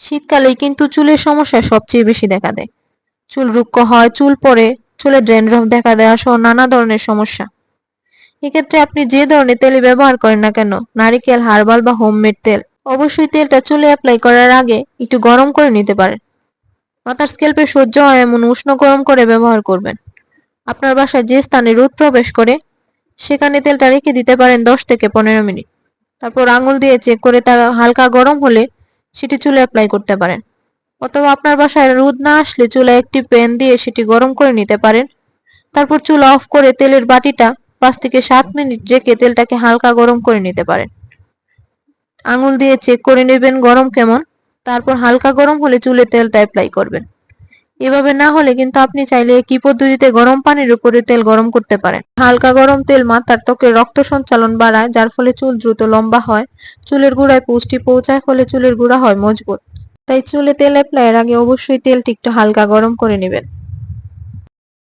শীতকালেই কিন্তু চুলের সমস্যা সবচেয়ে বেশি দেখা দেয়। চুল রুক্ষ হয়, চুল পড়ে, চুলে ড্যান্ড্রফ দেখা দেওয়া সহ নানা ধরনের সমস্যা। এক্ষেত্রে আপনি যে ধরনের তেল ব্যবহার করেন না কেন, নারিকেল, হার্বাল বা হোমমেড তেল, অবশ্যই তেলটা চুলে অ্যাপ্লাই করার আগে একটু গরম করে নিতে পারেন। মাথার স্ক্যাল্পে সহ্য হয় এমন উষ্ণ গরম করে ব্যবহার করবেন। আপনার বাসায় যে স্থানে রোদ প্রবেশ করে সেখানে তেলটা রেখে দিতে পারেন 10 থেকে 15 মিনিট। তারপর আঙুল দিয়ে চেক করে তা হালকা গরম হলে সেটি চুলে অ্যাপ্লাই করতে পারেন। অথবা আপনার বাসায় রোদ না আসলে চুলে একটি প্যান দিয়ে সেটি গরম করে নিতে পারেন। তারপর চুল অফ করে তেলের বাটিটা 5 থেকে 7 মিনিট রেখে তেলটাকে হালকা গরম করে নিতে পারেন। আঙুল দিয়ে চেক করে নেবেন গরম কেমন, তারপর হালকা গরম হলে চুলে তেলটা অ্যাপ্লাই করবেন। এভাবে না হলে কিন্তু আপনি চাইলে একই পদ্ধতিতে গরম পানির উপরে তেল গরম করতে পারেন। হালকা গরম তেল মাথার ত্বকে রক্ত সঞ্চালন বাড়ায়, যার ফলে চুল দ্রুত লম্বা হয়। চুলের গোড়ায় পুষ্টি পৌঁছায়, ফলে চুলের গোড়া হয় মজবুত। তাই চুলে তেল অ্যাপ্লাইয়ের আগে অবশ্যই তেলটি একটু হালকা গরম করে নেবেন।